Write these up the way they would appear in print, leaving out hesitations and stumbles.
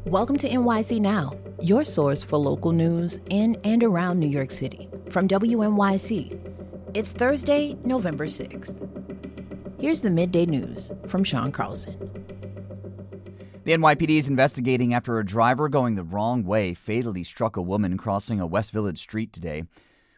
Welcome to NYC Now, your source for local news in and around New York City. From WNYC, it's Thursday, November 6th. Here's the midday news from Sean Carlson. The NYPD is investigating after a driver going the wrong way fatally struck a woman crossing a West Village street today.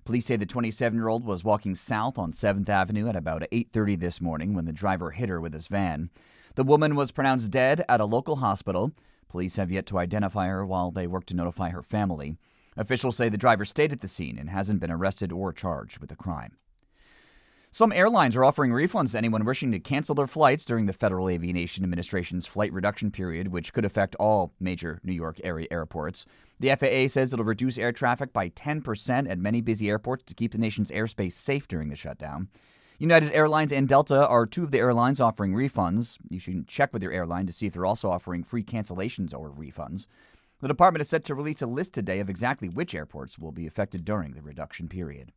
Police say the 27-year-old was walking south on 7th Avenue at about 8:30 this morning when the driver hit her with his van. The woman was pronounced dead at a local hospital. Police have yet to identify her while they work to notify her family. Officials say the driver stayed at the scene and hasn't been arrested or charged with the crime. Some airlines are offering refunds to anyone wishing to cancel their flights during the Federal Aviation Administration's flight reduction period, which could affect all major New York area airports. The FAA says it'll reduce air traffic by 10% at many busy airports to keep the nation's airspace safe during the shutdown. United Airlines and Delta are two of the airlines offering refunds. You should check with your airline to see if they're also offering free cancellations or refunds. The department is set to release a list today of exactly which airports will be affected during the reduction period.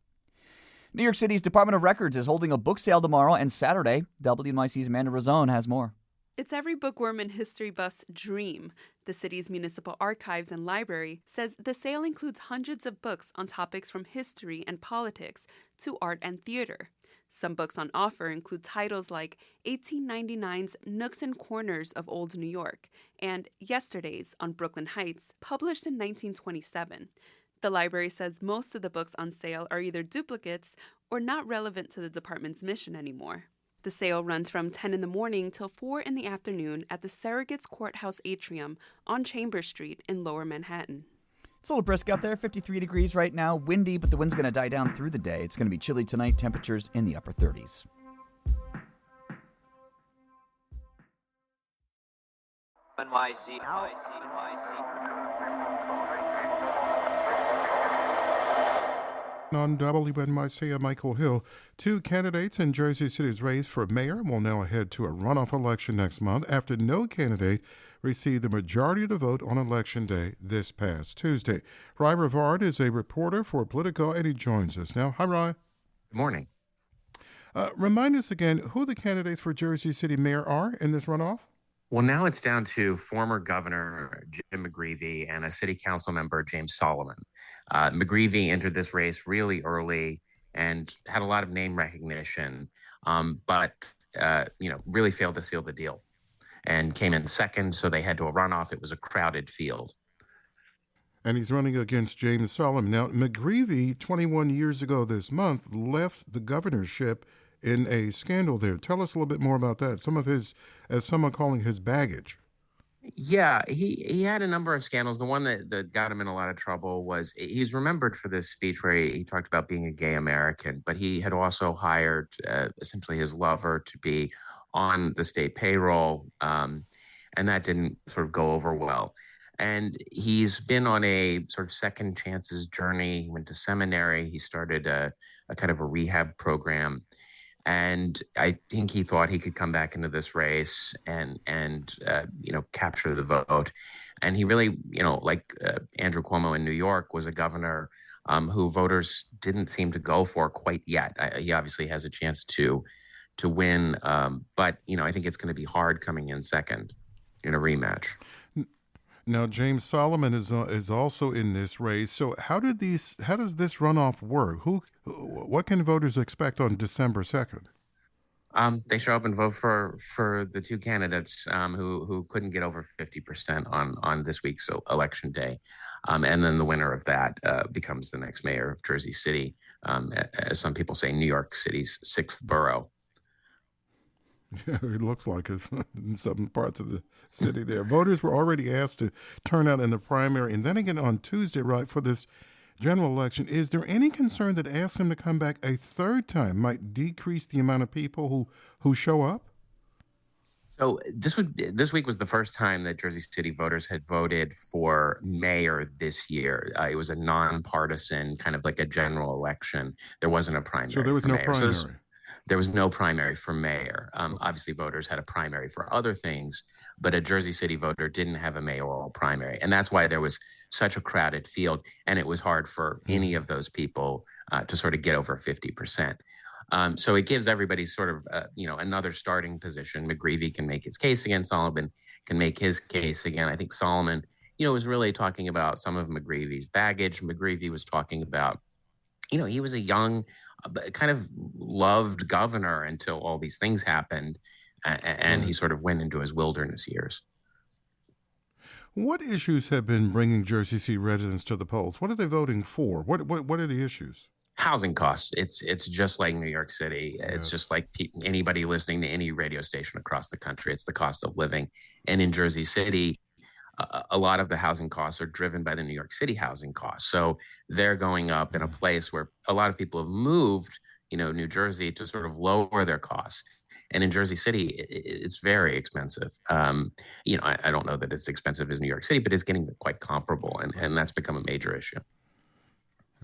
New York City's Department of Records is holding a book sale tomorrow and Saturday. WNYC's Amanda Razzone has more. It's every bookworm and history buff's dream. The city's municipal archives and library says the sale includes hundreds of books on topics from history and politics to art and theater. Some books on offer include titles like 1899's Nooks and Corners of Old New York and Yesterday's on Brooklyn Heights, published in 1927. The library says most of the books on sale are either duplicates or not relevant to the department's mission anymore. The sale runs from 10 in the morning till 4 in the afternoon at the Surrogates Courthouse Atrium on Chambers Street in Lower Manhattan. It's a little brisk out there, 53 degrees right now. Windy, but the wind's going to die down through the day. It's going to be chilly tonight, temperatures in the upper 30s. NYC. On WNYC, Michael Hill. Two candidates in Jersey City's race for mayor will now head to a runoff election next month after no candidate received the majority of the vote on Election Day this past Tuesday. Rivard is a reporter for Politico, and he joins us now. Hi, Rye. Good morning. Remind us again who the candidates for Jersey City mayor are in this runoff. Well, now it's down to former Governor Jim McGreevey and a city council member, James Solomon. McGreevey entered this race really early and had a lot of name recognition, but really failed to seal the deal and came in second, so they had to a runoff. It was a crowded field. And he's running against James Solomon. Now, McGreevey, 21 years ago this month, left the governorship in a scandal there. Tell us a little bit more about that. Some of his, as someone calling his baggage. Yeah, he had a number of scandals. The one that got him in a lot of trouble was he's remembered for this speech where he talked about being a gay American, but he had also hired essentially his lover to be on the state payroll, and that didn't sort of go over well. And he's been on a sort of second chances journey. He went to seminary. He started a kind of a rehab program. And I think he thought he could come back into this race and capture the vote. And he really, like Andrew Cuomo in New York, was a governor who voters didn't seem to go for quite yet. He obviously has a chance to win, but I think it's going to be hard coming in second in a rematch. Now, James Solomon is also in this race. So how does this runoff work? What can voters expect on December 2nd? They show up and vote for the two candidates who couldn't get over 50% on this week's election day. And then the winner of that becomes the next mayor of Jersey City, as some people say, New York City's sixth borough. Yeah, it looks like it in some parts of the city there. Voters were already asked to turn out in the primary and then again on Tuesday, right, for this general election. Is there any concern that asking them to come back a third time might decrease the amount of people who show up? So this week was the first time that Jersey City voters had voted for mayor this year. It was a nonpartisan, kind of like a general election. There wasn't a primary. So there was no mayor. primary. There was no primary for mayor. Obviously, voters had a primary for other things, but a Jersey City voter didn't have a mayoral primary. And that's why there was such a crowded field, and it was hard for any of those people to sort of get over 50%. So it gives everybody sort of, another starting position. McGreevey can make his case against Solomon, can make his case again. I think Solomon was really talking about some of McGreevey's baggage. McGreevey was talking about, he was a young, kind of loved governor until all these things happened, and he sort of went into his wilderness years. What issues have been bringing Jersey City residents to the polls? What are they voting for? What are the issues? Housing costs. It's just like New York City. It's just like anybody listening to any radio station across the country. It's the cost of living. And in Jersey City, a lot of the housing costs are driven by the New York City housing costs. So they're going up in a place where a lot of people have moved, New Jersey, to sort of lower their costs. And in Jersey City, it's very expensive. I don't know that it's expensive as New York City, but it's getting quite comparable. And that's become a major issue.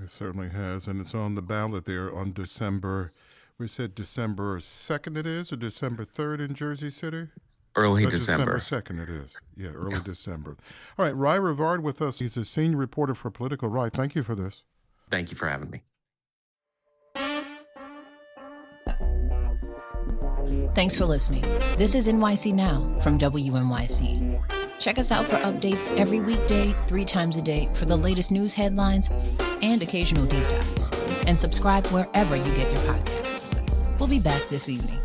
It certainly has. And it's on the ballot there on December 2nd it is, or December 3rd in Jersey City? Early December. December 2nd it is. Yeah, early December. All right, Rivard with us. He's a senior reporter for Politico. Rye, thank you for this. Thank you for having me. Thanks for listening. This is NYC Now from WNYC. Check us out for updates every weekday, 3 times a day for the latest news headlines and occasional deep dives. And subscribe wherever you get your podcasts. We'll be back this evening.